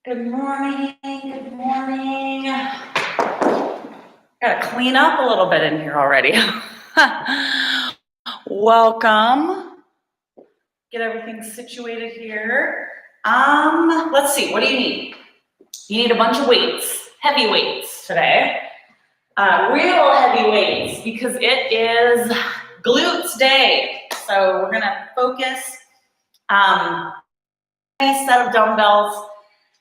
Good morning, good morning. Gotta clean up a little bit in here already. Welcome. Get everything situated here. Let's see, what do you need? You need a bunch of weights, heavy weights today. Real heavy weights because it is glutes day. So we're gonna focus a set of dumbbells.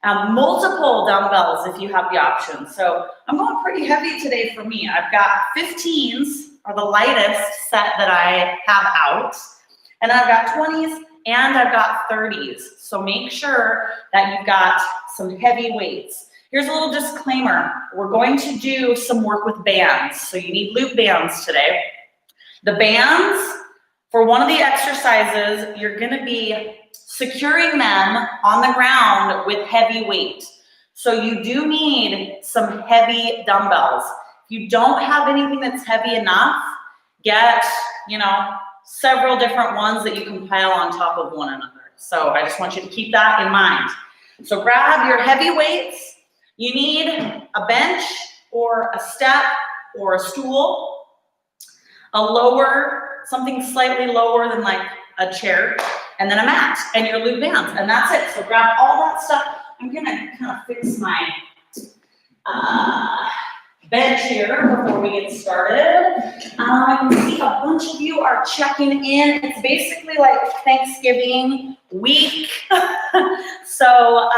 Multiple dumbbells if you have the option. So I'm going pretty heavy today for me. I've got 15s, are the lightest set that I have out. And I've got 20s and I've got 30s. So make sure that you've got some heavy weights. Here's a little disclaimer. We're going to do some work with bands. So you need loop bands today. The bands, for one of the exercises, you're gonna be securing them on the ground with heavy weight. So you do need some heavy dumbbells. If you don't have anything that's heavy enough, get, several different ones that you can pile on top of one another. So I just want you to keep that in mind. So grab your heavy weights. You need a bench or a step or a stool, something slightly lower than like a chair, and then a mat and your loop bands, and that's it. So grab all that stuff. I'm gonna kind of fix my bench here before we get started. I can see a bunch of you are checking in. It's basically like Thanksgiving week. So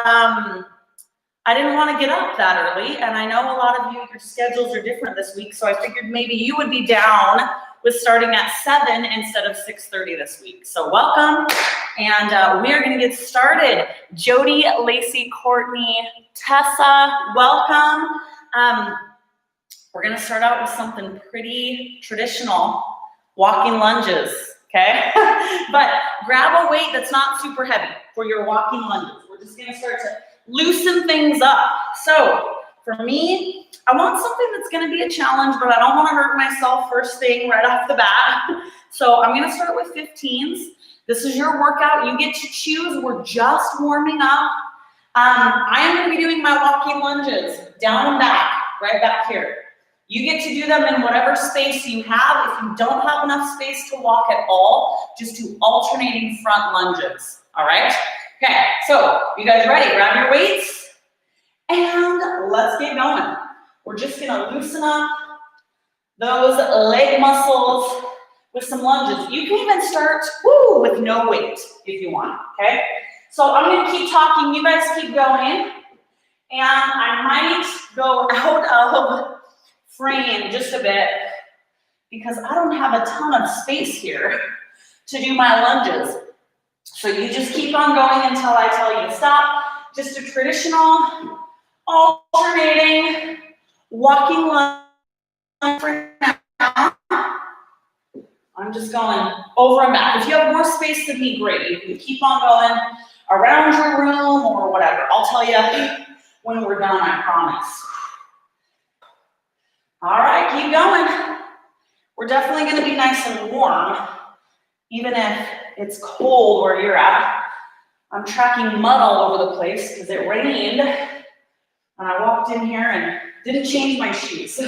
I didn't want to get up that early, and I know a lot of you, your schedules are different this week, so I figured maybe you would be down with starting at 7 instead of 6:30 this week. So welcome, and we are going to get started. Jody, Lacey, Courtney, Tessa, welcome. We're going to start out with something pretty traditional, walking lunges, okay? But grab a weight that's not super heavy for your walking lunges. We're just going to start to loosen things up. So for me, I want something that's going to be a challenge, but I don't want to hurt myself first thing right off the bat. So I'm going to start with 15s. This is your workout. You get to choose. We're just warming up. I am going to be doing my walking lunges down and back, right back here. You get to do them in whatever space you have. If you don't have enough space to walk at all, just do alternating front lunges, all right? Okay, so you guys ready? Grab your weights and let's get going. We're just gonna loosen up those leg muscles with some lunges. You can even start with no weight if you want, okay? So I'm gonna keep talking, you guys keep going, and I might go out of frame just a bit because I don't have a ton of space here to do my lunges. So you just keep on going until I tell you to stop. Just a traditional alternating walking lunge for now. I'm just going over and back. If you have more space than me, great. You can keep on going around your room or whatever. I'll tell you when we're done, I promise. All right, keep going. We're definitely going to be nice and warm, even if it's cold where you're at. I'm tracking mud all over the place because it rained, and I walked in here and didn't change my shoes.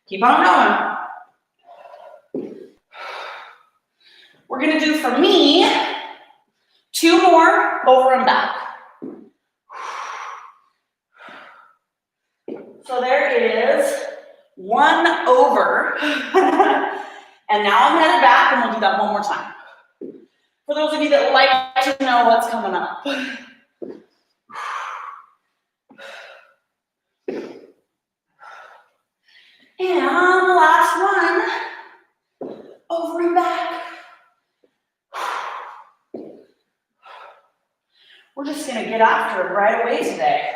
Keep on going. We're going to do, for me, 2 more over and back. So there is 1 over. And now I'm headed back, and we'll do that one more time. For those of you that like to know what's coming up. And the last one, over and back. We're just gonna get after it right away today.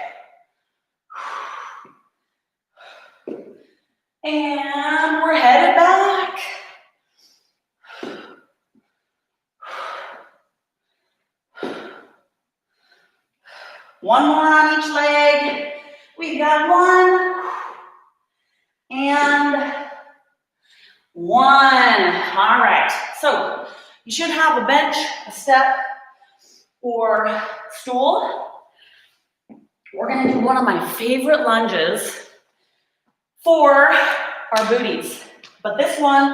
And we're headed back. One more on each leg. We've got 1 and 1. All right. So You should have a bench, a step, or stool. We're gonna do one of my favorite lunges for our booties. But this one,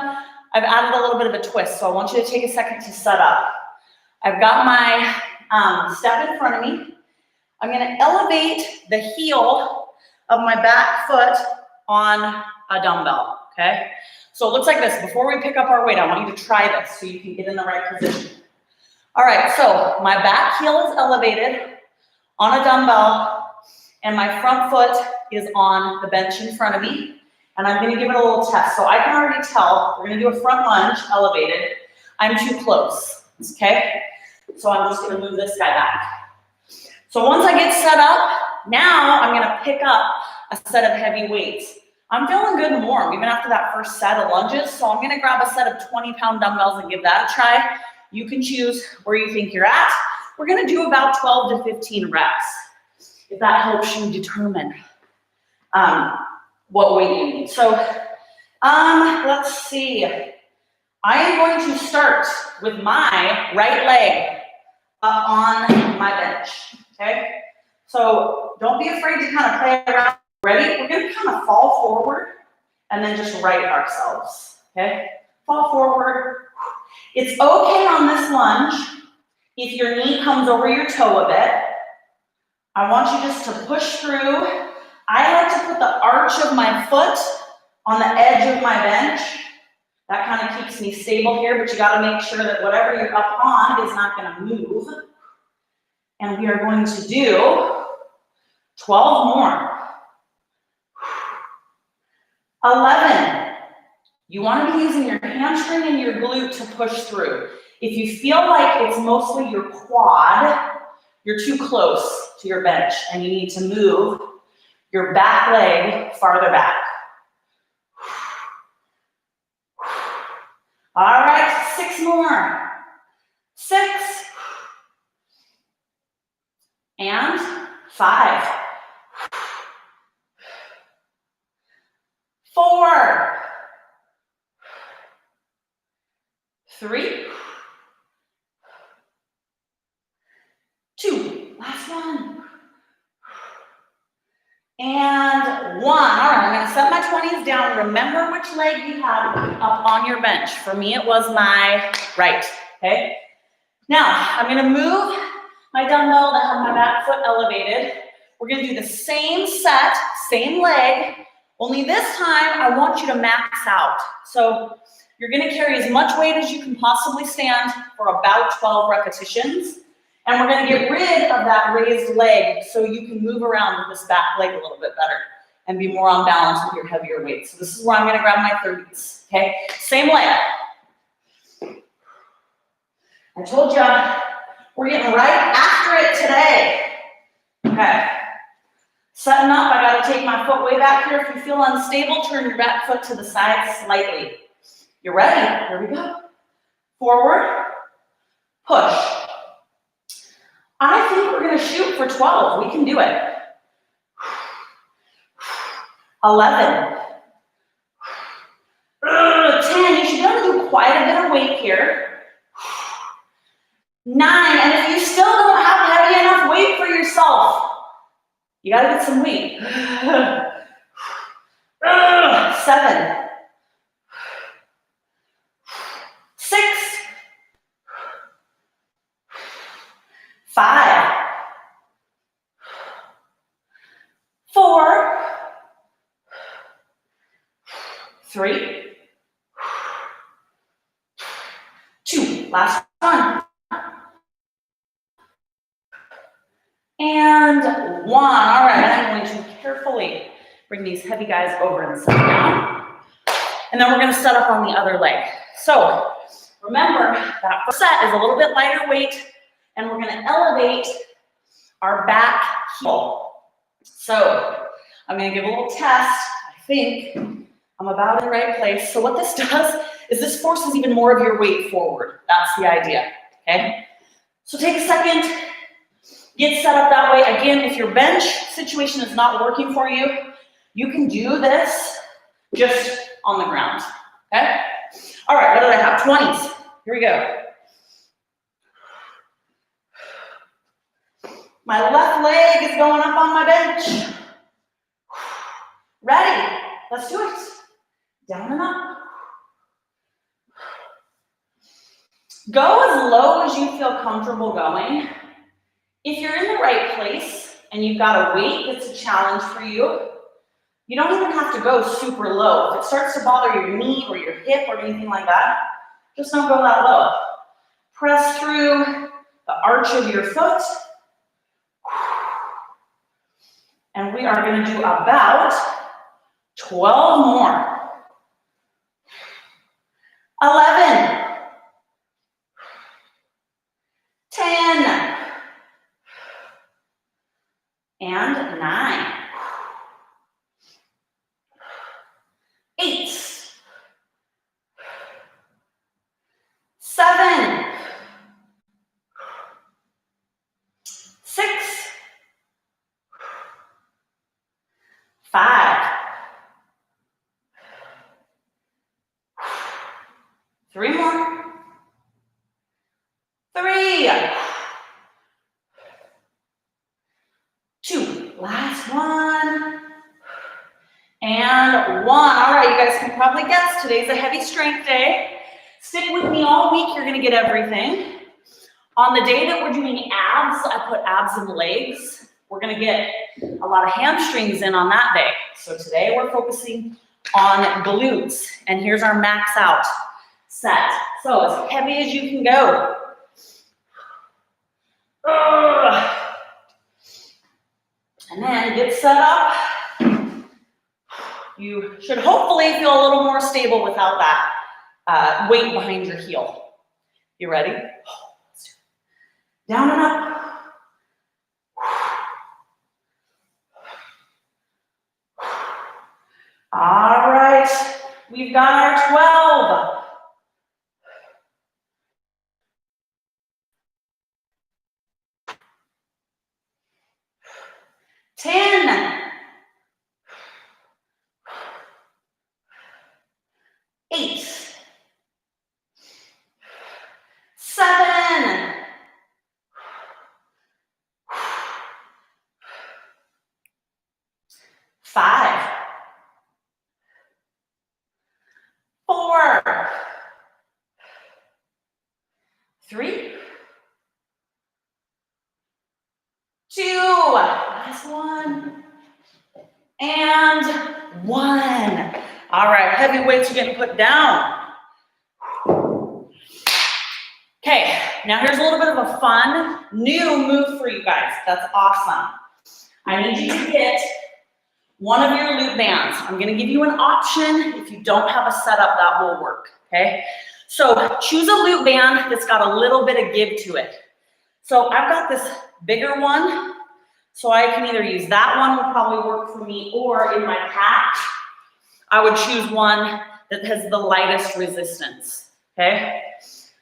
I've added a little bit of a twist, so I want you to take a second to set up. I've got my step in front of me. I'm gonna elevate the heel of my back foot on a dumbbell, okay? So it looks like this. Before we pick up our weight, I want you to try this so you can get in the right position. All right, so my back heel is elevated on a dumbbell, and my front foot is on the bench in front of me, and I'm gonna give it a little test. So I can already tell, we're gonna do a front lunge, elevated. I'm too close, okay? So I'm just gonna move this guy back. So once I get set up, now I'm gonna pick up a set of heavy weights. I'm feeling good and warm, even after that first set of lunges, so I'm gonna grab a set of 20-pound dumbbells and give that a try. You can choose where you think you're at. We're gonna do about 12 to 15 reps, if that helps you determine what weight you need. So let's see. I am going to start with my right leg up on my bench, okay? So don't be afraid to kind of play around. Ready? We're gonna kind of fall forward and then just right ourselves, okay? Fall forward. It's okay on this lunge if your knee comes over your toe a bit. I want you just to push through. I like to put the arch of my foot on the edge of my bench. That kind of keeps me stable here, but you gotta make sure that whatever you're up on is not gonna move. And we are going to do 12 more. 11. You want to be using your hamstring and your glute to push through. If you feel like it's mostly your quad, you're too close to your bench and you need to move your back leg farther back. All right, 6 more. 6 and 5. 4, 3, 2, last one, and 1. All right, I'm gonna set my 20s down. Remember which leg you have up on your bench. For me, it was my right, okay? Now, I'm gonna move my dumbbell that had my back foot elevated. We're gonna do the same set, same leg, only this time, I want you to max out. So you're gonna carry as much weight as you can possibly stand for about 12 repetitions. And we're gonna get rid of that raised leg so you can move around with this back leg a little bit better and be more on balance with your heavier weight. So this is where I'm gonna grab my 30s, okay? Same leg. I told you, we're getting right after it today. Okay. Setting up, I gotta take my foot way back here. If you feel unstable, turn your back foot to the side slightly. You ready? Here we go. Forward, push. I think we're gonna shoot for 12. We can do it. 11. 10, you should be able to do quite a bit of weight here. 9, and if you still don't have heavy enough weight for yourself, you gotta get some weight. 7, 6, 5, 4, 3, 2, last one. And 1. All right, I'm going to carefully bring these heavy guys over and set down. And then we're going to set up on the other leg. So remember, that first set is a little bit lighter weight, and we're going to elevate our back heel. So I'm going to give a little test. I think I'm about in the right place. So what this does is this forces even more of your weight forward. That's the idea, okay? So take a second. Get set up that way. Again, if your bench situation is not working for you, you can do this just on the ground, okay? All right, what do I have? 20s. Here we go. My left leg is going up on my bench. Ready? Let's do it. Down and up. Go as low as you feel comfortable going. If you're in the right place and you've got a weight that's a challenge for you, you don't even have to go super low. If it starts to bother your knee or your hip or anything like that, just don't go that low. Press through the arch of your foot. And we are going to do about 12 more. 11. 10. And 9. 8. 7. 6. 5. 3 more. 3. 2. Last one. And 1. All right, you guys can probably guess today's a heavy strength day. Stick with me all week, you're gonna get everything. On the day that we're doing abs, I put abs and legs. We're gonna get a lot of hamstrings in on that day. So today we're focusing on glutes. And here's our max out set. So as heavy as you can go. And then get set up. You should hopefully feel a little more stable without that weight behind your heel. You ready? Let's do it. Down and up. All right, we've got our 12. Ten. 8. 7. 5. 4. 3. 2. Last one. And 1. All right, heavy weights are getting put down. Okay, now here's a little bit of a fun new move for you guys. That's awesome. I need you to get one of your loop bands. I'm gonna give you an option. If you don't have a setup, that will work, okay? So choose a loop band that's got a little bit of give to it. So I've got this bigger one, so I can either use that one, will probably work for me, or in my pack, I would choose one that has the lightest resistance, okay?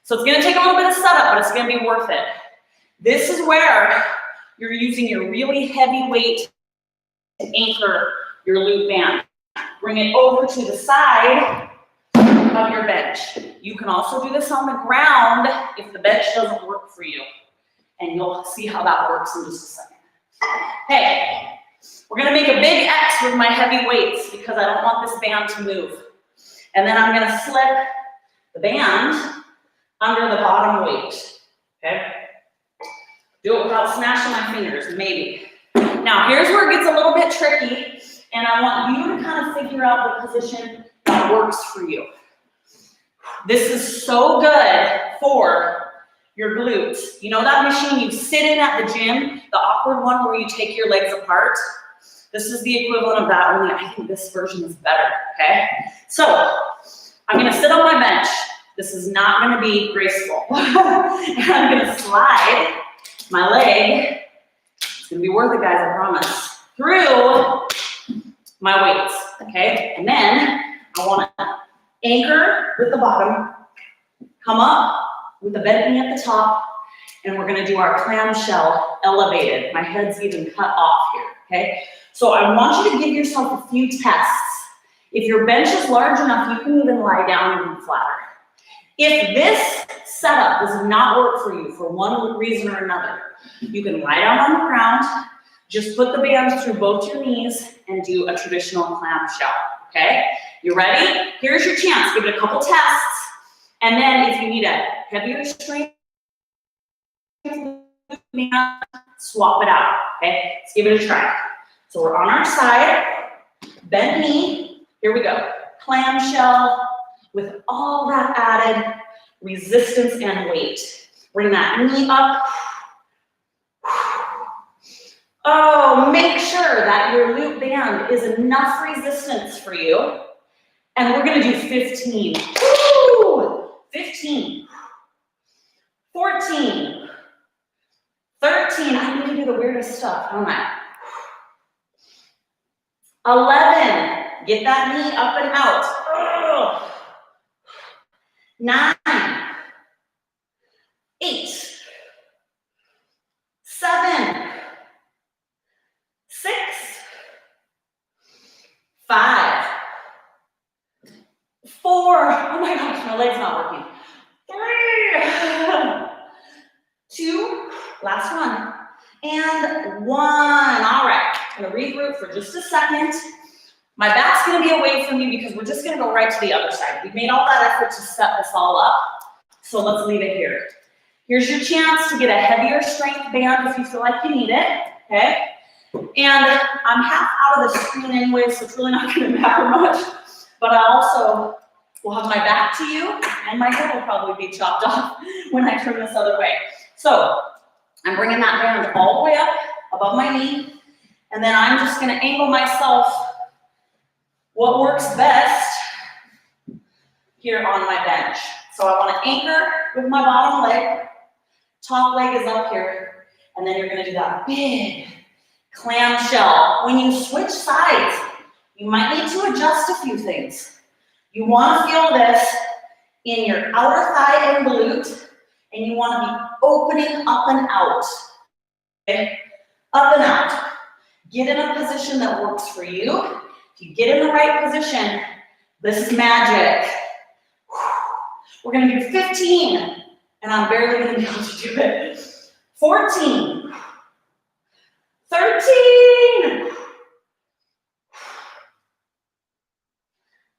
So it's gonna take a little bit of setup, but it's gonna be worth it. This is where you're using your really heavy weight to anchor your loop band. Bring it over to the side of your bench. You can also do this on the ground if the bench doesn't work for you. And you'll see how that works in just a second. Okay, we're gonna make a big X with my heavy weights because I don't want this band to move. And then I'm gonna slip the band under the bottom weight, okay? Do it without smashing my fingers, maybe. Now, here's where it gets a little bit tricky, and I want you to kind of figure out the position that works for you. This is so good for your glutes. You know that machine you sit in at the gym, the awkward one where you take your legs apart? This is the equivalent of that, only I think this version is better, okay? So, I'm gonna sit on my bench. This is not gonna be graceful. And I'm gonna slide my leg, it's gonna be worth it, guys, I promise, through my weights, okay? And then I wanna anchor with the bottom, come up with the bent knee at the top, and we're gonna do our clamshell elevated. My head's even cut off here, okay? So I want you to give yourself a few tests. If your bench is large enough, you can even lie down even flatter. If this setup does not work for you for one reason or another, you can lie down on the ground, just put the bands through both your knees and do a traditional clamshell, okay? You ready? Here's your chance. Give it a couple tests. And then if you need a heavier strength, swap it out, okay? Let's give it a try. So we're on our side, bend knee, here we go. Clamshell with all that added resistance and weight. Bring that knee up. Oh, make sure that your loop band is enough resistance for you. And we're gonna do 15. Woo! 15. 14. 13. I need to do the weirdest stuff, don't I? 11. Get that knee up and out. Ugh. 9. 8. 7. 6. 5. 4. Oh my gosh, my leg's not working. 3. 2. Last one. And 1. All right. I'm gonna regroup for just a second. My back's gonna be away from you because we're just gonna go right to the other side. We've made all that effort to set this all up, so let's leave it here. Here's your chance to get a heavier strength band if you feel like you need it, okay? And I'm half out of the screen anyway, so it's really not gonna matter much, but I also will have my back to you, and my head will probably be chopped off when I turn this other way. So I'm bringing that band all the way up above my knee, and then I'm just gonna angle myself what works best here on my bench. So I wanna anchor with my bottom leg, top leg is up here, and then you're gonna do that big clamshell. When you switch sides, you might need to adjust a few things. You wanna feel this in your outer thigh and glute, and you wanna be opening up and out, okay? Up and out. Get in a position that works for you. If you get in the right position, this is magic. We're gonna do 15, and I'm barely gonna be able to do it. 14, 13,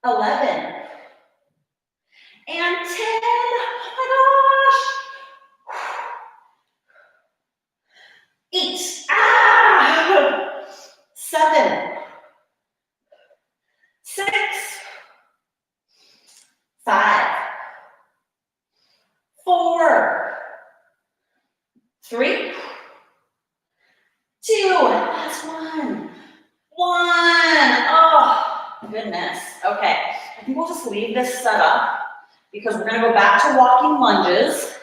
11, and 10. Oh my gosh. 8, 7, 6, 5, 4, 3, 2, last one. 1. Oh, goodness. Okay, I think we'll just leave this set up because we're gonna go back to walking lunges.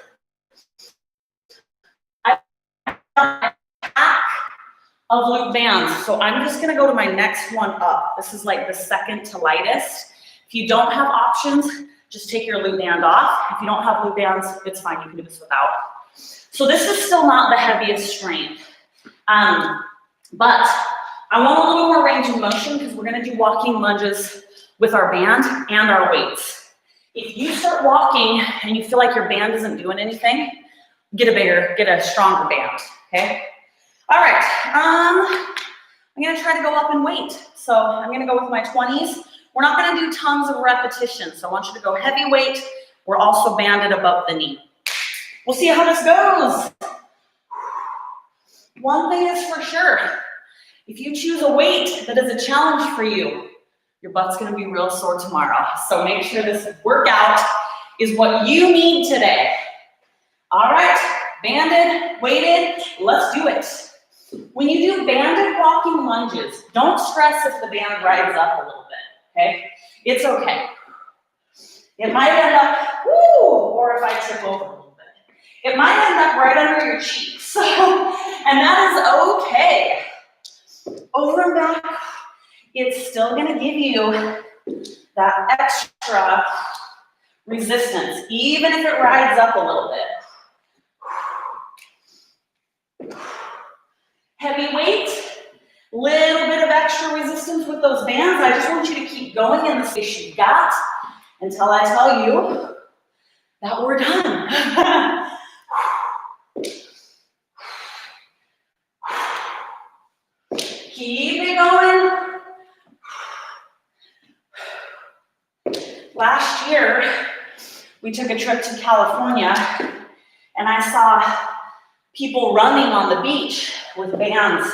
Of loop bands. So I'm just gonna go to my next one up. This is like the second to lightest. If you don't have options, just take your loop band off. If you don't have loop bands, it's fine, you can do this without. So this is still not the heaviest strength. But I want a little more range of motion because we're gonna do walking lunges with our band and our weights. If you start walking and you feel like your band isn't doing anything, get a stronger band, okay? All right, I'm gonna try to go up in weight. So I'm gonna go with my 20s. We're not gonna do tons of repetitions, so I want you to go heavy weight. We're also banded above the knee. We'll see how this goes. One thing is for sure, if you choose a weight that is a challenge for you, your butt's gonna be real sore tomorrow. So make sure this workout is what you need today. All right, banded, weighted, let's do it. When you do banded walking lunges, don't stress if the band rides up a little bit, okay? It's okay. It might end up, woo, or if I trip over a little bit. It might end up right under your cheeks, and that is okay. Over and back, it's still gonna give you that extra resistance, even if it rides up a little bit. Heavy weight, little bit of extra resistance with those bands. I just want you to keep going in the space you got until I tell you that we're done. Keep it going. Last year, we took a trip to California, and I saw people running on the beach with bands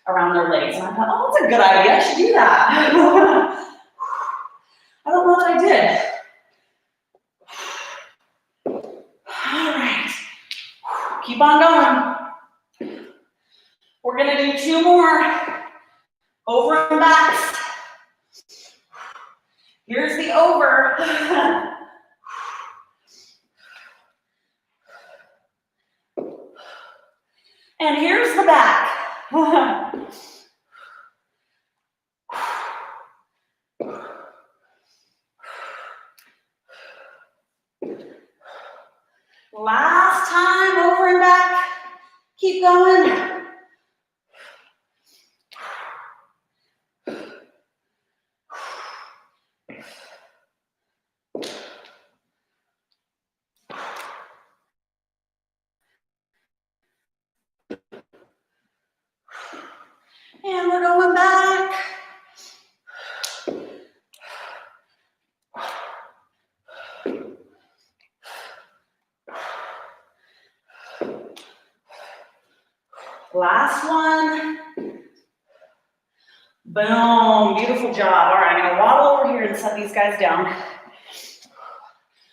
around their legs. And I thought, oh, that's a good idea. I should do that. I don't know that I did. All right. Keep on going. We're going to do 2 more over and backs. Here's the over. And here's the back. Last time, over and back. Keep going. And we're going back. Last one. Boom, beautiful job. All right, I'm gonna waddle over here and set these guys down.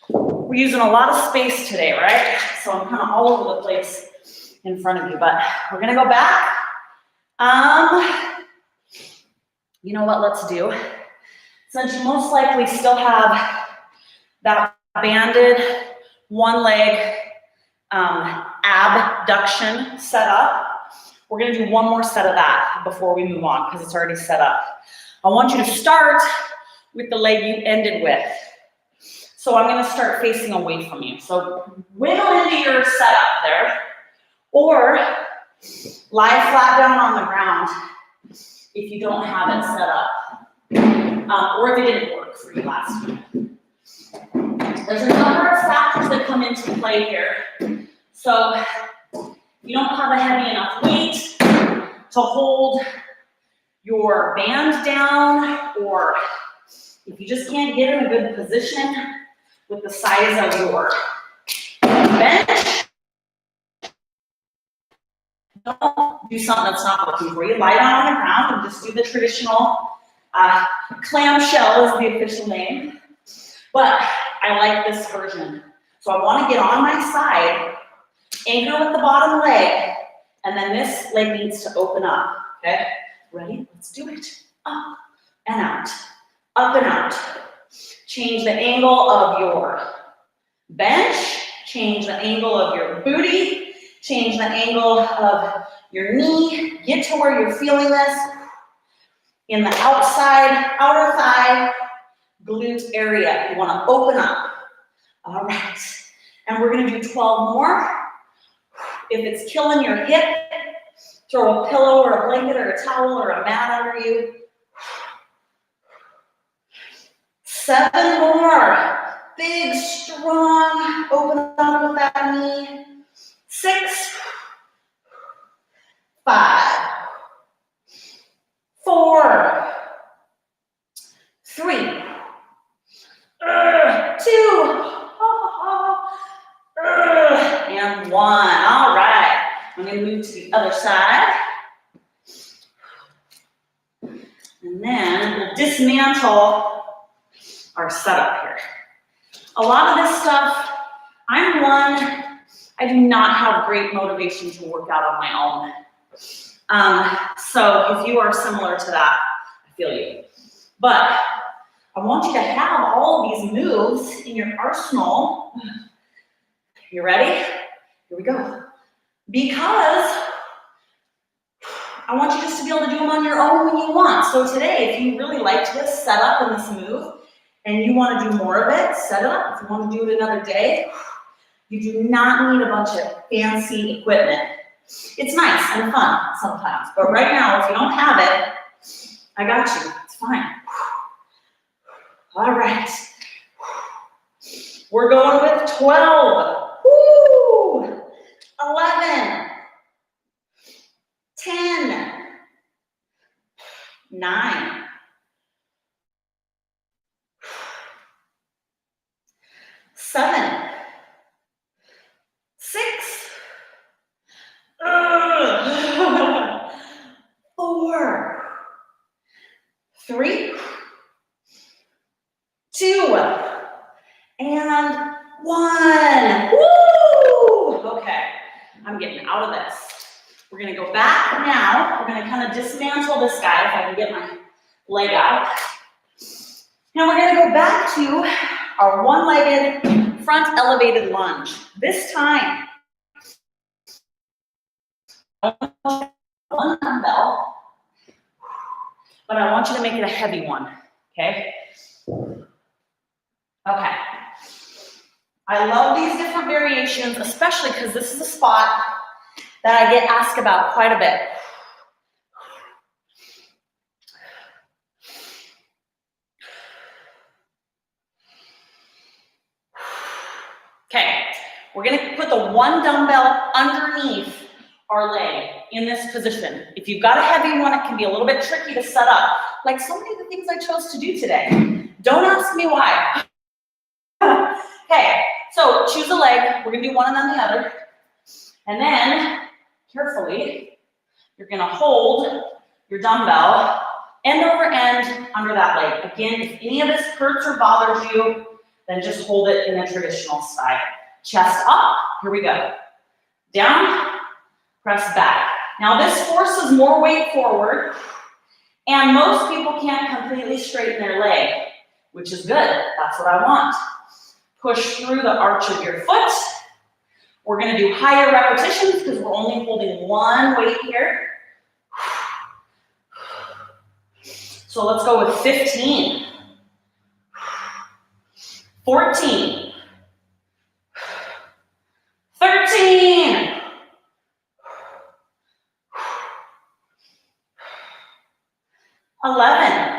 We're using a lot of space today, right? So I'm kind of all over the place in front of you, but we're gonna go back. You know what, let's do. Since you most likely still have that banded one leg abduction set up, we're gonna do one more set of that before we move on because it's already set up. I want you to start with the leg you ended with. So I'm gonna start facing away from you. So wiggle into your setup there, or lie flat down on the ground if you don't have it set up, or if it didn't work for you last week. There's a number of factors that come into play here. So if you don't have a heavy enough weight to hold your band down, or if you just can't get in a good position with the size of your bench, don't do something that's not working for you. Lie down on the ground and just do the traditional clamshell is the official name. But I like this version. So I want to get on my side, anchor with the bottom leg, and then this leg needs to open up. Okay? Ready? Let's do it. Up and out. Up and out. Change the angle of your bench. Change the angle of your booty. Change the angle of your knee. Get to where you're feeling this. In the outside, outer thigh, glute area. You want to open up. All right. And we're going to do 12 more. If it's killing your hip, throw a pillow or a blanket or a towel or a mat under you. 7 more. Big, strong, open up with that knee. 6, 5, 4, 3, 2, and 1. All right. I'm going to move to the other side. And then we'll dismantle our setup here. A lot of this stuff, I do not have great motivation to work out on my own. So if you are similar to that, I feel you. But I want you to have all of these moves in your arsenal. You ready? Here we go. Because I want you just to be able to do them on your own when you want. So today, if you really liked this setup and this move, and you want to do more of it, set it up. If you want to do it another day, you do not need a bunch of fancy equipment. It's nice and fun sometimes, but right now, if you don't have it, I got you. It's fine. All right. We're going with 12. Woo! 11, 10, 9, 7, 6, 4, 3, 2, and 1. Woo! Okay, I'm getting out of this. We're gonna go back now. We're gonna kind of dismantle this guy if I can get my leg out. Now we're gonna go back to our one-legged front elevated lunge. This time, one dumbbell, but I want you to make it a heavy one, okay? Okay. I love these different variations, especially because this is a spot that I get asked about quite a bit. Okay, we're gonna put the one dumbbell underneath our leg in this position. If you've got a heavy one, it can be a little bit tricky to set up, like so many of the things I chose to do today. Don't ask me why. Okay, so choose a leg. We're gonna do one and then the other. And then, carefully, you're gonna hold your dumbbell end over end under that leg. Again, if any of this hurts or bothers you, then just hold it in a traditional style. Chest up, here we go. Down, press back. Now this forces more weight forward, and most people can't completely straighten their leg, which is good. That's what I want. Push through the arch of your foot. We're gonna do higher repetitions because we're only holding one weight here. So let's go with 15, 14, 13, 11,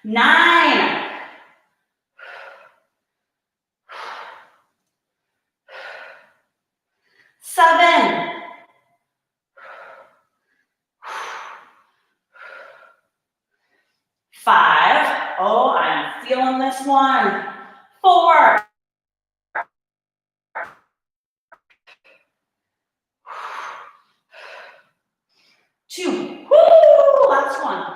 9, 7, 5, oh, I'm feeling this one, 4, 2, woo, last one,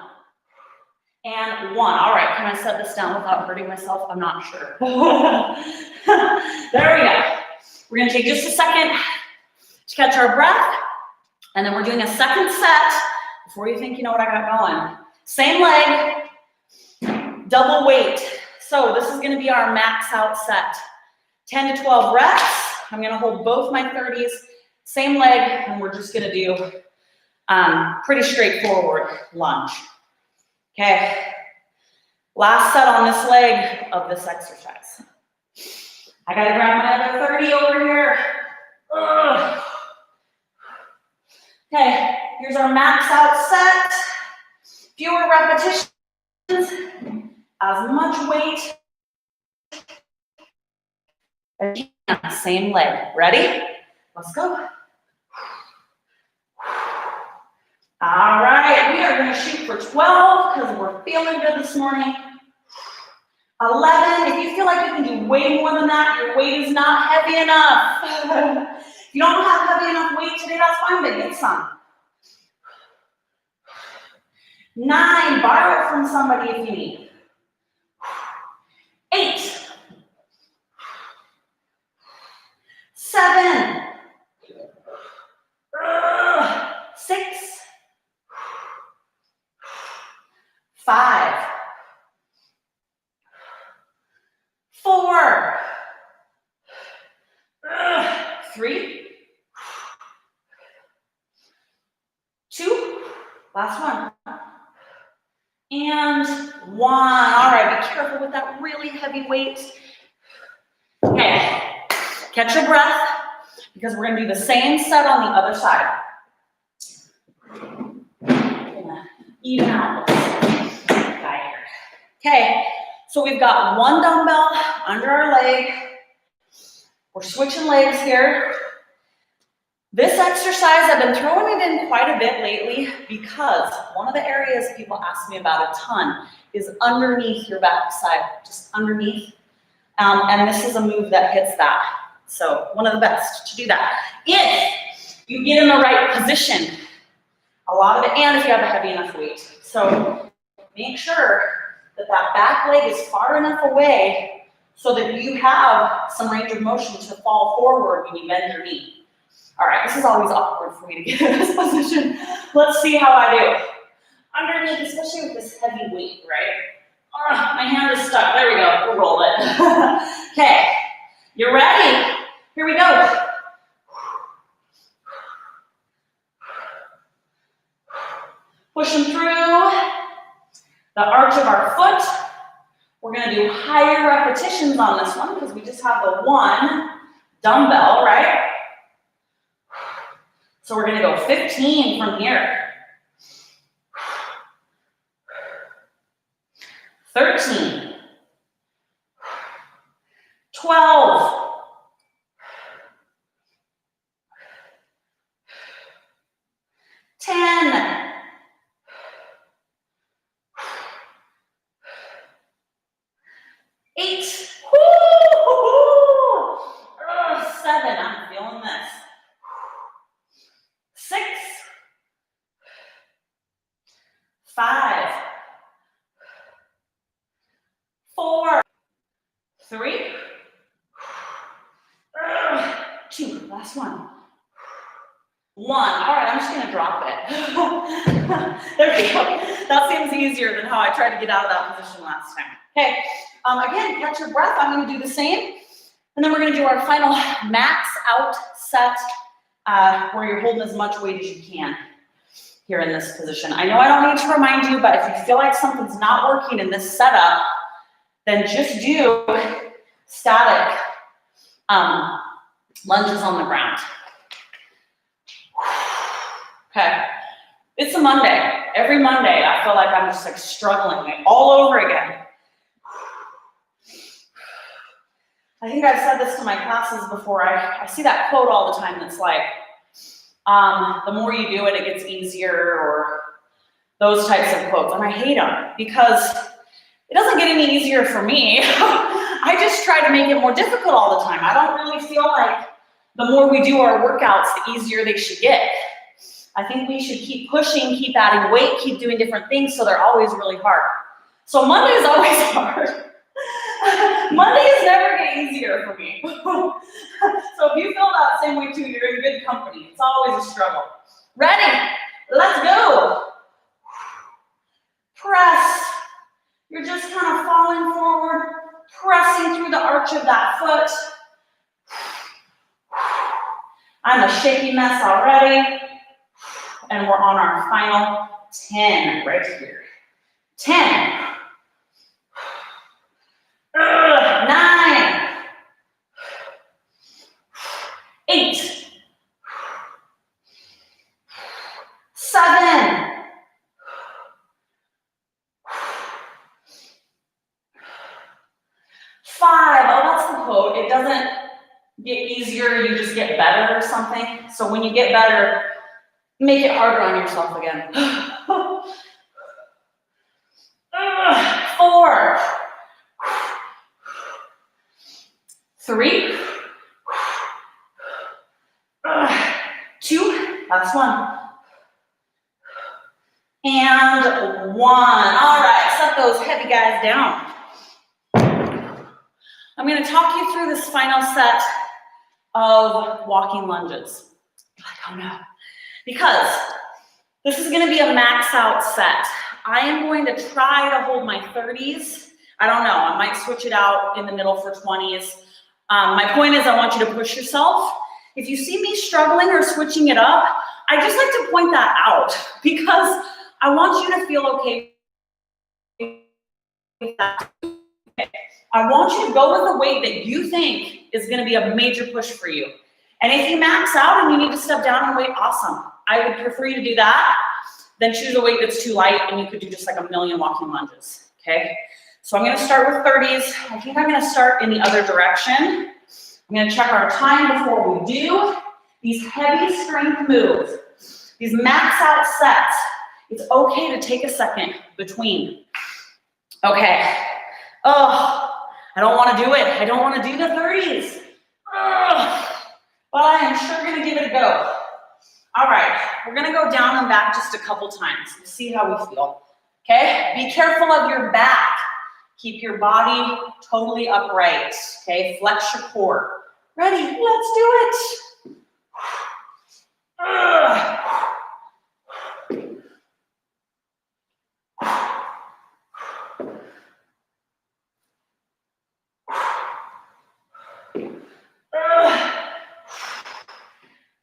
and 1. All right, can I set this down without hurting myself? I'm not sure. There we go. We're gonna take just a second to catch our breath, and then we're doing a second set before you think you know what I got going. Same leg, double weight. So this is gonna be our max out set. 10 to 12 reps. I'm gonna hold both my 30s, same leg, and we're just gonna do pretty straightforward lunge. Okay, last set on this leg of this exercise. I gotta grab my other 30 over here. Ugh. Okay, here's our max out set. Fewer repetitions, as much weight as you can. Same leg. Ready? Let's go. All right, we are gonna shoot for 12 because we're feeling good this morning. 11, if you feel like you can do way more than that, your weight is not heavy enough. If you don't have heavy enough weight today, that's fine, but get some. 9, borrow from somebody if you need. 8, 7, 6, 5, 4, 3, 2, last one, and 1. All right, be careful with that really heavy weight. Okay, catch your breath because we're gonna do the same set on the other side. Even out. Okay, so we've got one dumbbell under our leg. We're switching legs here. This exercise, I've been throwing it in quite a bit lately because one of the areas people ask me about a ton is underneath your backside, just underneath. And this is a move that hits that. So one of the best to do that. If you get in the right position, a lot of it, and if you have a heavy enough weight. So make sure that that back leg is far enough away so that you have some range of motion to fall forward when you bend your knee. All right, this is always awkward for me to get in this position. Let's see how I do. Underneath, especially with this heavy weight, right? My hand is stuck. There we go. We'll roll it. Okay, you ready? Here we go. Pushing through the arch of our foot. We're going to do higher repetitions on this one because we just have the one dumbbell, right? So we're going to go 15 from here. 13. 12. 10. 8. 7. I'm feeling this. 6. 5. 4. 3. 2. Last one. 1. All right, I'm just going to drop it. There we go. That seems easier than how I tried to get out of that position last time. Okay, again, catch your breath. I'm going to do the same. And then we're going to do our final max out set where you're holding as much weight as you can here in this position. I know I don't need to remind you, but if you feel like something's not working in this setup, then just do static lunges on the ground. Okay, it's a Monday. Every Monday, I feel like I'm just like struggling all over again. I think I've said this to my classes before. I see that quote all the time that's like, the more you do it, it gets easier, or those types of quotes. And I hate them because it doesn't get any easier for me. I just try to make it more difficult all the time. I don't really feel like the more we do our workouts, the easier they should get. I think we should keep pushing, keep adding weight, keep doing different things so they're always really hard. So Monday is always hard. Mondays never get easier for me. So if you feel that same way too, you're in good company. It's always a struggle. Ready? Let's go. Press. You're just kind of falling forward, pressing through the arch of that foot. I'm a shaky mess already. And we're on our final 10 right here. 10. 9. 8. 7. 5. Oh, that's the quote. It doesn't get easier, you just get better or something. So when you get better, make it harder on yourself again. 4. 3. 2. Last one. And 1. All right, set those heavy guys down. I'm going to talk you through this final set of walking lunges. You're like, oh no. Because this is going to be a max out set. I am going to try to hold my 30s. I don't know. I might switch it out in the middle for 20s. My point is I want you to push yourself. If you see me struggling or switching it up, I just like to point that out because I want you to feel okay with that. I want you to go with the weight that you think is going to be a major push for you. And if you max out and you need to step down in weight, awesome. I would prefer you to do that than choose a weight that's too light and you could do just like a million walking lunges, okay? So I'm gonna start with 30s. I think I'm gonna start in the other direction. I'm gonna check our time before we do these heavy strength moves, these max out sets. It's okay to take a second between. Okay. Oh, I don't wanna do it. I don't wanna do the 30s. But I am sure gonna give it a go. All right, we're gonna go down and back just a couple times. We'll see how we feel. Okay, be careful of your back. Keep your body totally upright. Okay, flex your core. Ready, let's do it.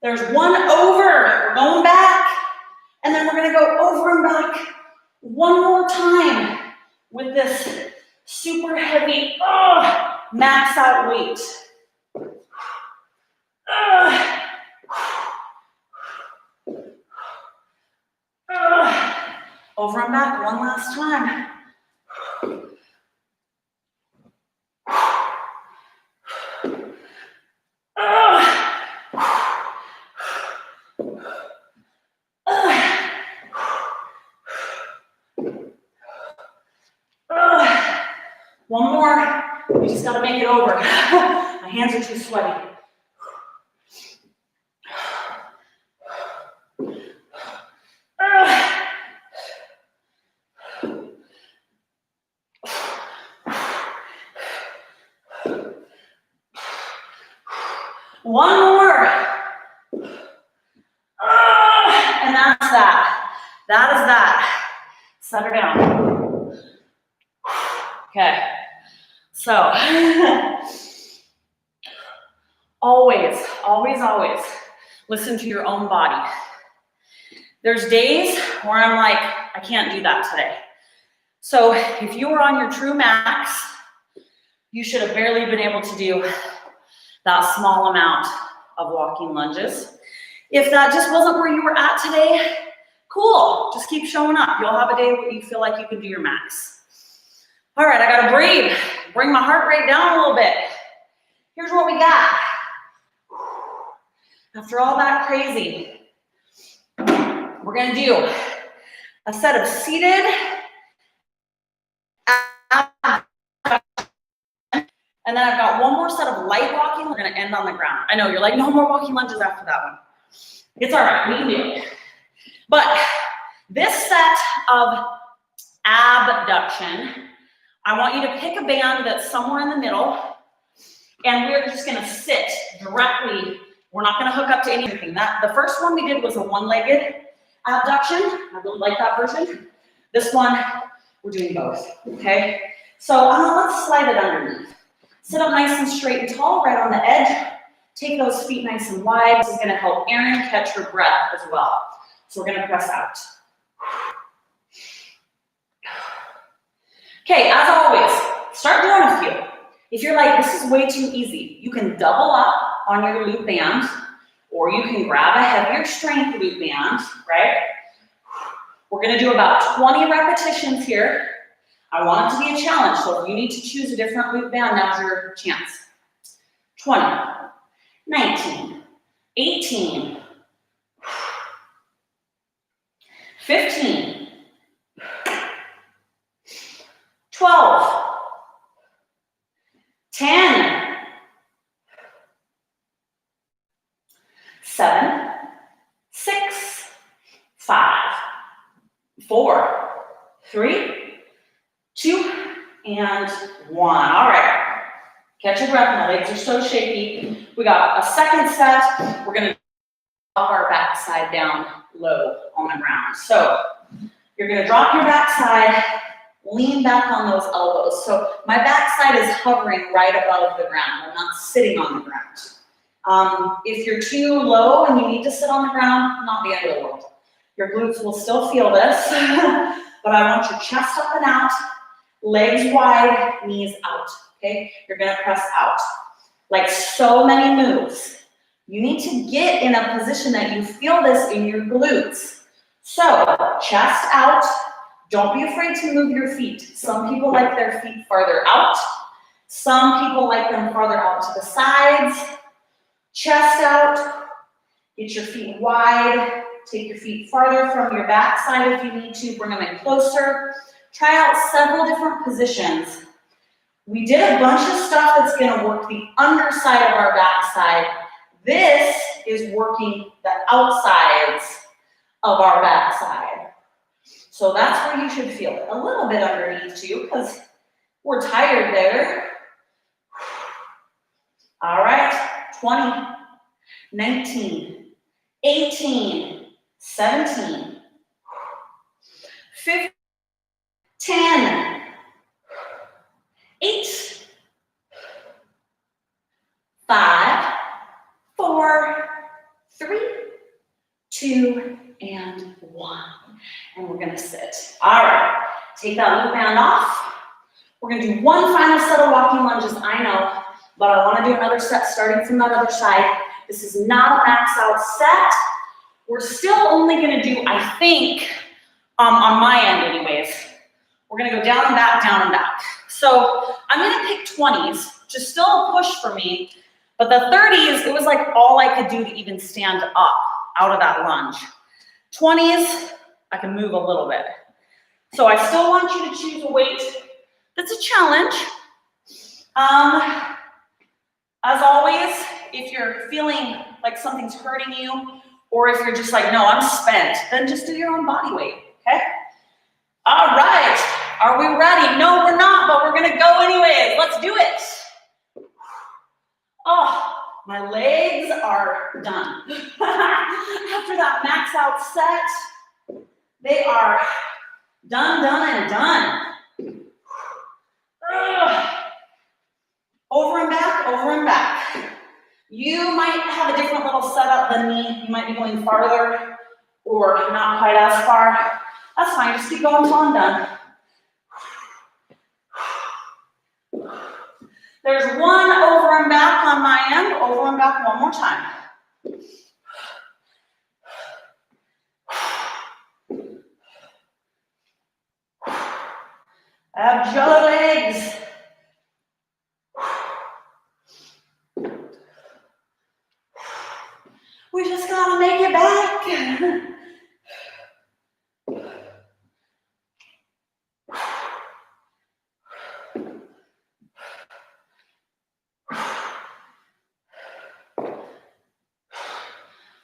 There's one over, we're going back, and then we're gonna go over and back one more time with this super heavy, max out weight. Over and back one last time. One more. We just gotta make it over. My hands are too sweaty. One more. And that's that. That is that. Set her down. Okay. So, always, always, always listen to your own body. There's days where I'm like, I can't do that today. So if you were on your true max, you should have barely been able to do that small amount of walking lunges. If that just wasn't where you were at today, cool, just keep showing up. You'll have a day where you feel like you can do your max. All right, I gotta breathe. Bring my heart rate down a little bit. Here's what we got. After all that crazy, we're gonna do a set of seated and then I've got one more set of light walking. We're gonna end on the ground. I know, you're like, no more walking lunges after that one. It's all right, we can do it. But this set of abduction, I want you to pick a band that's somewhere in the middle, and we're just gonna sit directly. We're not gonna hook up to anything. The first one we did was a one-legged abduction. I really like that version. This one, we're doing both, okay? So let's slide it underneath. Sit up nice and straight and tall, right on the edge. Take those feet nice and wide. This is gonna help Erin catch her breath as well. So we're gonna press out. Okay, as always, start doing a few. If you're like, this is way too easy, you can double up on your loop band, or you can grab a heavier strength loop band, right? We're gonna do about 20 repetitions here. I want it to be a challenge, so if you need to choose a different loop band, now's your chance. 20, 19, 18, 15, 12, 10, 7, 6, 5, 4, 3, 2, and 1. All right. Catch your breath. My legs are so shaky. We got a second set. We're going to drop our backside down low on the ground. So you're going to drop your backside, lean back on those elbows. So my backside is hovering right above the ground. I'm not sitting on the ground. If you're too low and you need to sit on the ground, not the end of the world. Your glutes will still feel this, but I want your chest up and out, legs wide, knees out, okay? You're gonna press out. Like so many moves, you need to get in a position that you feel this in your glutes. So, chest out, Don't be afraid to move your feet. Some people like their feet farther out. Some people like them farther out to the sides. Chest out. Get your feet wide. Take your feet farther from your back side if you need to. Bring them in closer. Try out several different positions. We did a bunch of stuff that's going to work the underside of our backside. This is working the outsides of our backside. So that's where you should feel it. A little bit underneath too, because we're tired there. All right, 20, 19, 18, 17, 15, 10, 8, 5, 4, 3, 2, and 1. And we're gonna sit. All right, take that loop band off. We're gonna do one final set of walking lunges, I know, but I wanna do another set starting from that other side. This is not a max out set. We're still only gonna do, I think, on my end anyways, we're gonna go down and back, down and back. So I'm gonna pick 20s, which is still a push for me, but the 30s, it was like all I could do to even stand up out of that lunge. 20s, I can move a little bit. So I still want you to choose a weight that's a challenge. As always, if you're feeling like something's hurting you, or if you're just like, no, I'm spent, then just do your own body weight, okay? All right, are we ready? No, we're not, but we're gonna go anyways. Let's do it. Oh, my legs are done. After that max out set, they are done, and done. Over and back, over and back. You might have a different little setup than me. You might be going farther or not quite as far. That's fine, just keep going until I'm done. There's one over and back on my end, over and back one more time. Abs your legs. We just gotta make it back.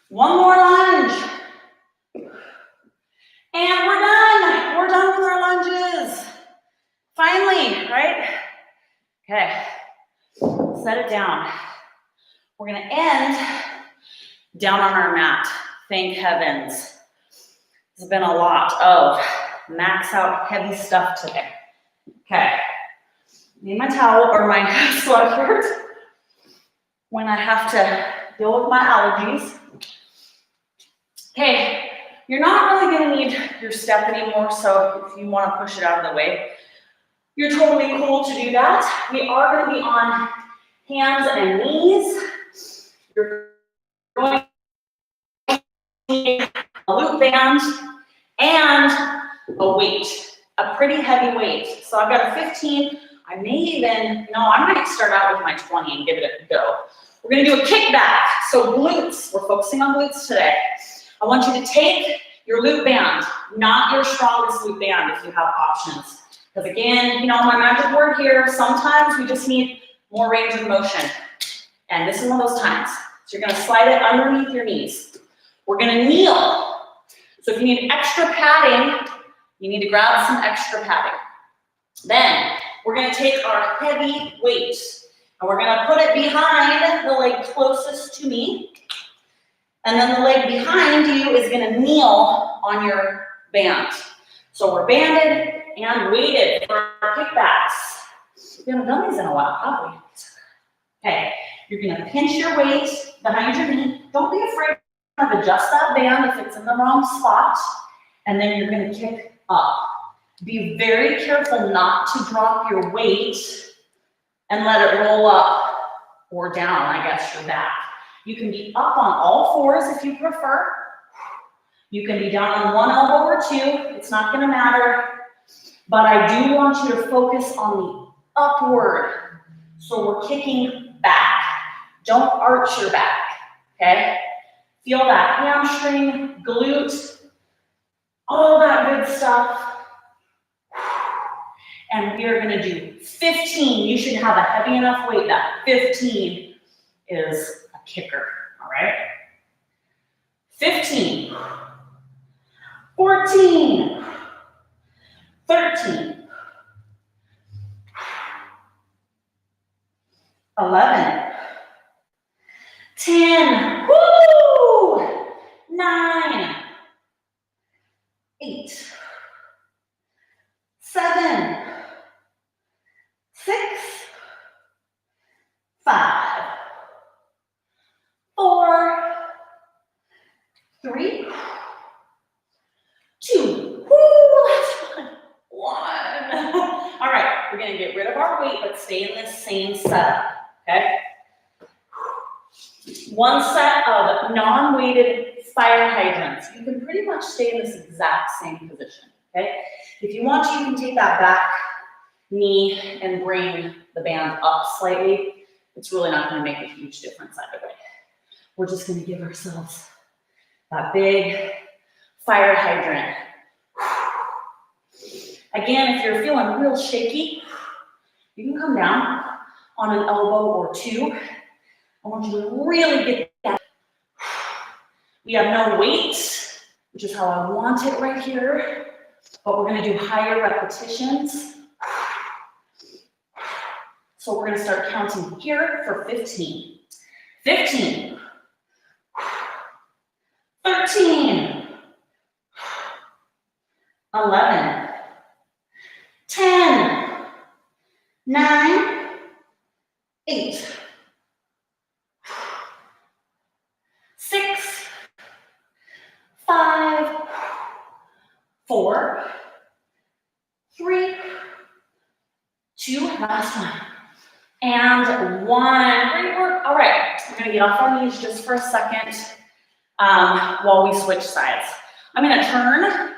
One more lunge. And we're done. We're done with our lunges. Finally, right? Okay. Set it down. We're gonna end down on our mat. Thank heavens. There's been a lot of max out heavy stuff today. Okay. Need my towel or my sweatshirt when I have to deal with my allergies. Okay, you're not really gonna need your step anymore, so if you wanna push it out of the way, you're totally cool to do that. We are gonna be on hands and knees. You're going to need a loop band and a weight, a pretty heavy weight. So I've got a 15, I might start out with my 20 and give it a go. We're gonna do a kickback, so glutes, we're focusing on glutes today. I want you to take your loop band, not your strongest loop band if you have options. Because again, my magic word here, sometimes we just need more range of motion. And this is one of those times. So you're gonna slide it underneath your knees. We're gonna kneel. So if you need extra padding, you need to grab some extra padding. Then we're gonna take our heavy weight and we're gonna put it behind the leg closest to me. And then the leg behind you is gonna kneel on your band. So we're banded and weighted for our kickbacks. We haven't done these in a while, have we? Okay, you're gonna pinch your weight behind your knee. Don't be afraid to adjust that band if it's in the wrong spot. And then you're gonna kick up. Be very careful not to drop your weight and let it roll up or down, I guess, your back. You can be up on all fours if you prefer. You can be down on one elbow or two, it's not gonna matter, but I do want you to focus on the upward. So we're kicking back. Don't arch your back, okay? Feel that hamstring, glute, all that good stuff. And we are gonna do 15. You should have a heavy enough weight that 15 is a kicker, all right? 15, 14, 13, 11, 10, woo! 9, 8, 7, 6, 5, 4, 3, 2, woo, last one, 1. All right, we're gonna get rid of our weight, but stay in this same setup, okay? One set of non-weighted fire hydrants. You can pretty much stay in this exact same position, okay? If you want to, you can take that back knee and bring the band up slightly. It's really not gonna make a huge difference either way. We're just gonna give ourselves that big fire hydrant. Again, if you're feeling real shaky, you can come down on an elbow or two. I want you to really get that. We have no weight, which is how I want it right here, but we're gonna do higher repetitions. So we're gonna start counting here for 15. 15, 13, 11, 10, 9, 8, 6, 5, 4, 3, 2, last one, and 1. Great work. All right, we're gonna get off our knees just for a second while we switch sides. I'm gonna turn,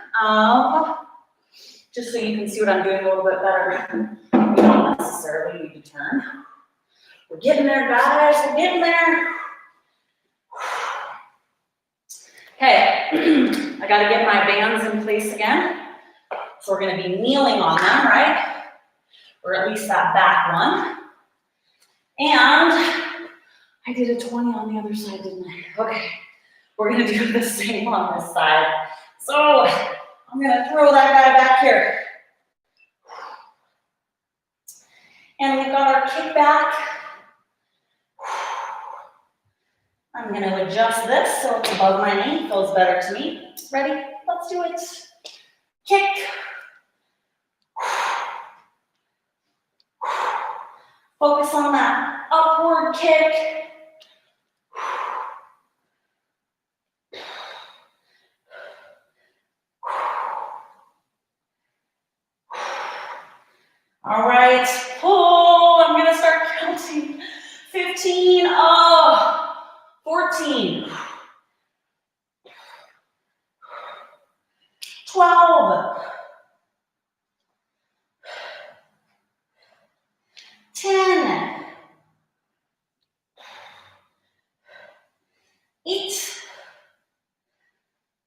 just so you can see what I'm doing a little bit better. You don't necessarily need to turn. We're getting there, guys, we're getting there. Okay, I gotta get my bands in place again. So we're gonna be kneeling on them, right? Or at least that back one. And I did a 20 on the other side, didn't I? Okay, we're gonna do the same on this side. So I'm gonna throw that guy back here. And we've got our kick back. I'm gonna adjust this so it's above my knee, feels better to me. Ready? Let's do it. Kick. Focus on that upward kick. All right, pull. I'm gonna start counting. 15, 14, 12, 10, 8,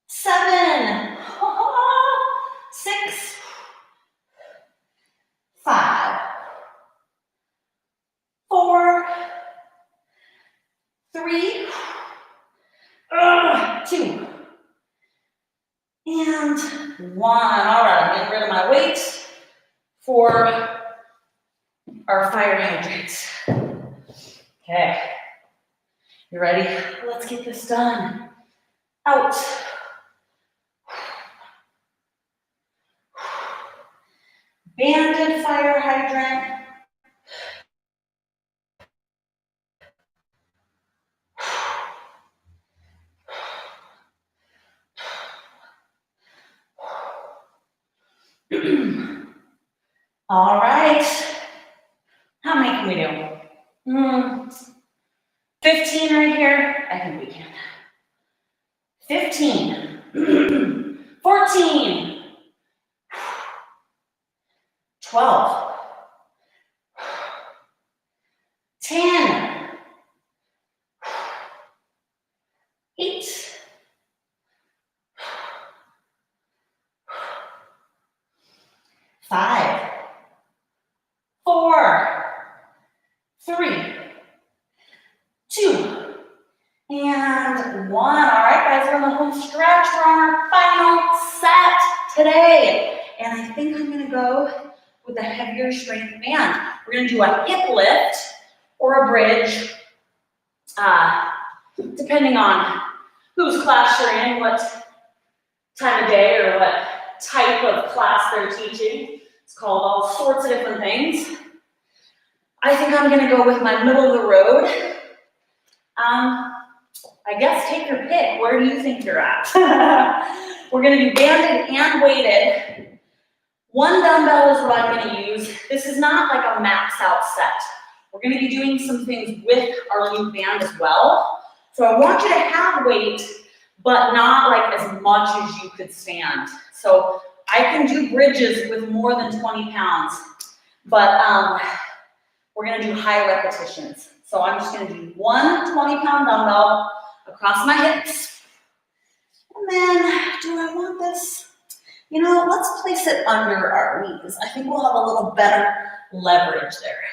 7, 6, 5, 4, 3, 2, and 1. All right, I'm getting rid of my weight for our fire hydrants. Okay, you ready? Let's get this done. Out. Banded fire hydrant. All right. How many can we do? 15 right here. I think we can. 15. 14, 12, 10, 8, 5, 4, 3, 2, and 1. All right, guys, we're on the home stretch. We're on our final set today. And I think I'm gonna go with a heavier strength band. We're gonna do a hip lift or a bridge, depending on whose class you're in, what time of day or what type of class they're teaching. It's called all sorts of different things. I think I'm gonna go with my middle of the road. I guess take your pick. Where do you think you're at? We're gonna do banded and weighted. One dumbbell is what I'm gonna use. This is not like a max out set. We're gonna be doing some things with our loop band as well. So I want you to have weight, but not like as much as you could stand. So I can do bridges with more than 20 pounds, but we're gonna do high repetitions. So I'm just gonna do one 20-pound dumbbell across my hips. And then, do I want this? You know, let's place it under our knees. I think we'll have a little better leverage there.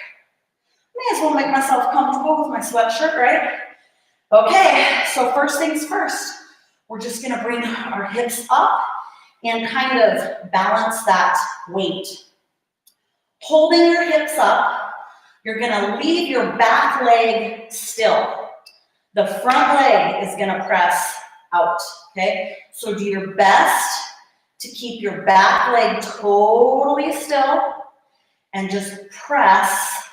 May as well make myself comfortable with my sweatshirt, right? Okay, so first things first, we're just gonna bring our hips up and kind of balance that weight. Holding your hips up, you're gonna leave your back leg still. The front leg is gonna press out, okay? So do your best to keep your back leg totally still and just press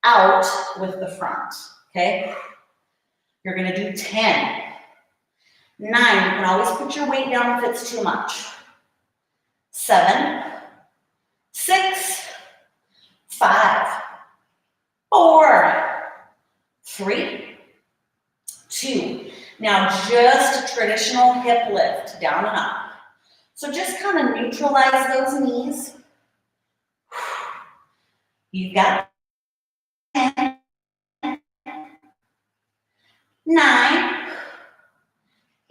out with the front, okay? You're gonna do 10, 9, you can always put your weight down if it's too much. 7, 6, 5, 4, 3, 2. Now just a traditional hip lift, down and up. So just kind of neutralize those knees. You've got 10, 9,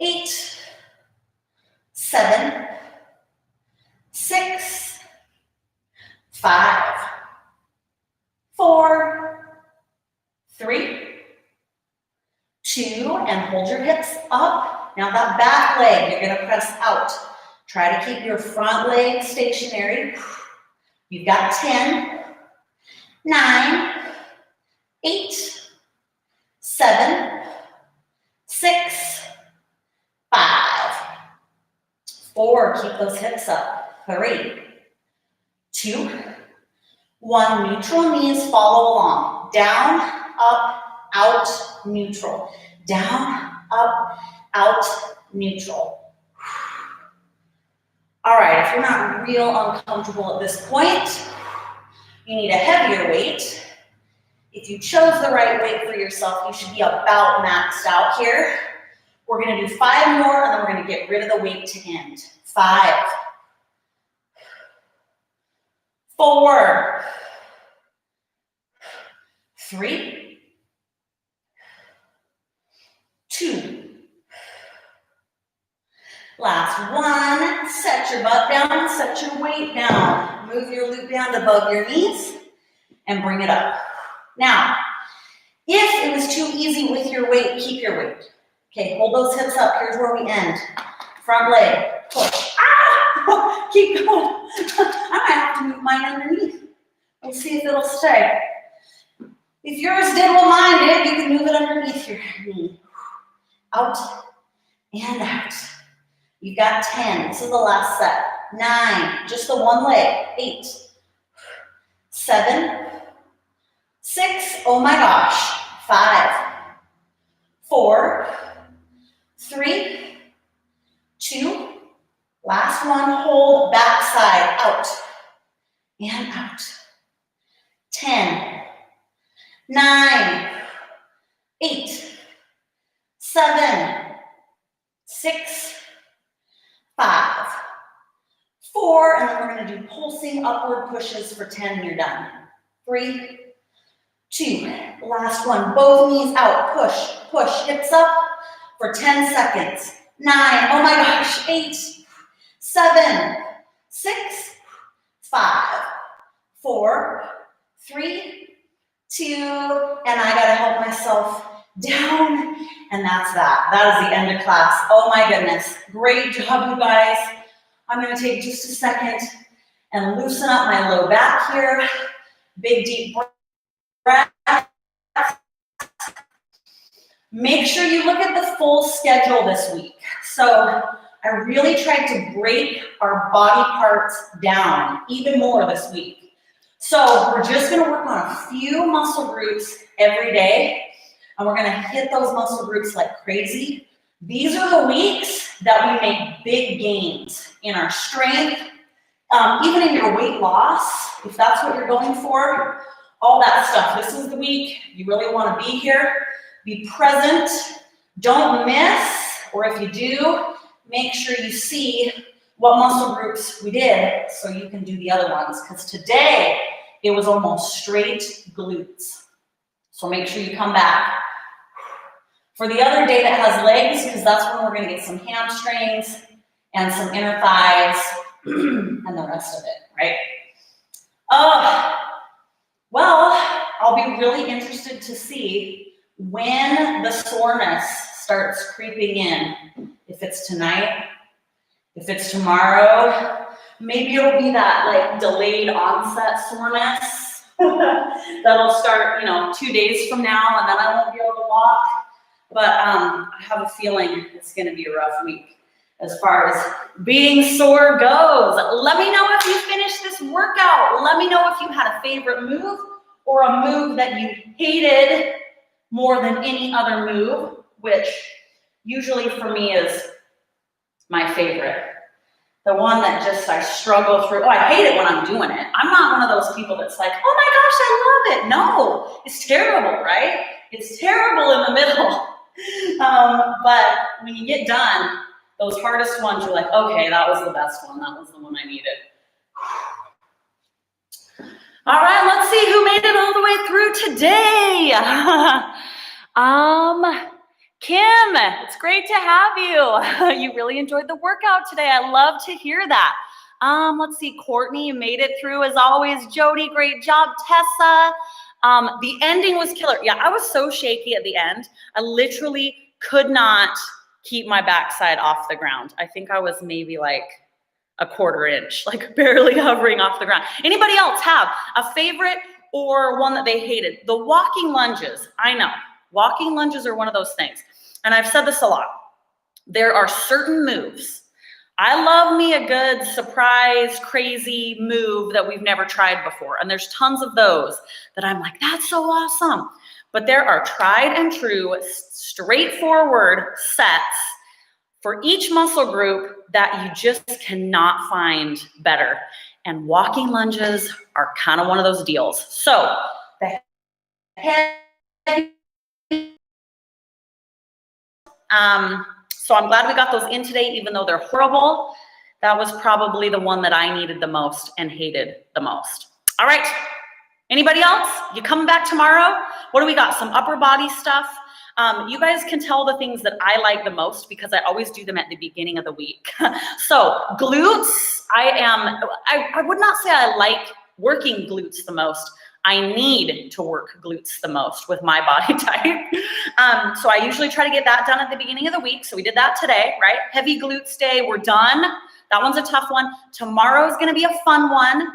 8, 7, 6, 5, 4, 3, 2, and hold your hips up. Now that back leg, you're gonna press out. Try to keep your front leg stationary. You've got 10, 9, 8, 7, 6, 5, 4, keep those hips up. 3, 2, 1, neutral knees, follow along. Down, up, out, neutral. Down, up, out, neutral. All right, if you're not real uncomfortable at this point, you need a heavier weight. If you chose the right weight for yourself, you should be about maxed out here. We're gonna do 5 more, and then we're gonna get rid of the weight to end. 5, 4, 3, 2. Last one, set your butt down, set your weight down. Move your loop band above your knees and bring it up. Now, if it was too easy with your weight, keep your weight. Okay, hold those hips up. Here's where we end. Front leg, push. Ah! Keep going. I might have to move mine underneath. We'll see if it'll stay. If yours did what mine did, you can move it underneath your knee. Out and out. You've got 10. This is the last set. 9. Just the one leg. 8. 7. 6. Oh my gosh. 5. 4. 3. 2. Last one. Hold backside. Out. And out. 10. 9. 8. 7. 6. pushes for 10 and you're done. 3, 2, last one. Both knees out, push, push, hips up for 10 seconds. 9, oh my gosh, 8, 7, 6, 5, 4, 3, 2, and I gotta help myself down, and that's that. That is the end of class. Oh my goodness, great job, you guys. I'm gonna take just a second and loosen up my low back here. Big deep breath. Make sure you look at the full schedule this week. So I really tried to break our body parts down even more this week. So we're just gonna work on a few muscle groups every day, and we're gonna hit those muscle groups like crazy. These are the weeks that we make big gains in our strength, even in your weight loss, if that's what you're going for, all that stuff. This is the week you really wanna be here, be present, don't miss, or if you do, make sure you see what muscle groups we did so you can do the other ones, because today it was almost straight glutes. So make sure you come back. For the other day that has legs, because that's when we're gonna get some hamstrings and some inner thighs and the rest of it, right? Well, I'll be really interested to see when the soreness starts creeping in. If it's tonight, if it's tomorrow, maybe it'll be that like delayed onset soreness that'll start, 2 days from now, and then I won't be able to walk. But I have a feeling it's gonna be a rough week as far as being sore goes. Let me know if you finished this workout. Let me know if you had a favorite move or a move that you hated more than any other move, which usually for me is my favorite. The one that just I struggle through. Oh, I hate it when I'm doing it. I'm not one of those people that's like, oh my gosh, I love it. No, it's terrible, right? It's terrible in the middle. But when you get done, those hardest ones, you're like, okay, that was the best one. That was the one I needed. All right, let's see who made it all the way through today. Kim, it's great to have you. You really enjoyed the workout today. I love to hear that. Let's see, Courtney, you made it through as always. Jody, great job. Tessa, the ending was killer. Yeah, I was so shaky at the end. I literally could not keep my backside off the ground. I think I was maybe like a quarter inch, like barely hovering off the ground. Anybody else have a favorite or one that they hated? The walking lunges, I know. Walking lunges are one of those things. And I've said this a lot. There are certain moves. I love me a good surprise, crazy move that we've never tried before. And there's tons of those that I'm like, that's so awesome. But there are tried and true, straightforward sets for each muscle group that you just cannot find better. And walking lunges are kind of one of those deals. So the head. So I'm glad we got those in today, even though they're horrible. That was probably the one that I needed the most and hated the most. All right, anybody else? You coming back tomorrow? What do we got? Some upper body stuff. You guys can tell the things that I like the most because I always do them at the beginning of the week. So glutes, I would not say I like working glutes the most. I need to work glutes the most with my body type. So I usually try to get that done at the beginning of the week. So we did that today, right? Heavy glutes day, we're done. That one's a tough one. Tomorrow's gonna be a fun one.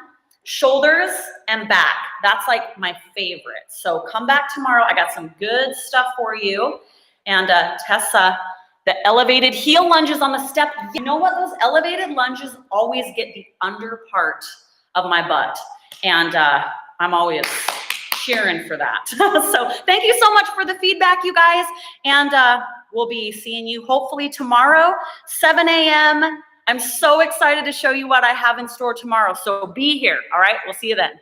Shoulders and back. That's like my favorite. So come back tomorrow. I got some good stuff for you. And Tessa, the elevated heel lunges on the step. You know what? Those elevated lunges always get the under part of my butt. And I'm always cheering for that. So thank you so much for the feedback, you guys. And we'll be seeing you hopefully tomorrow, 7 a.m. I'm so excited to show you what I have in store tomorrow. So be here. All right. We'll see you then.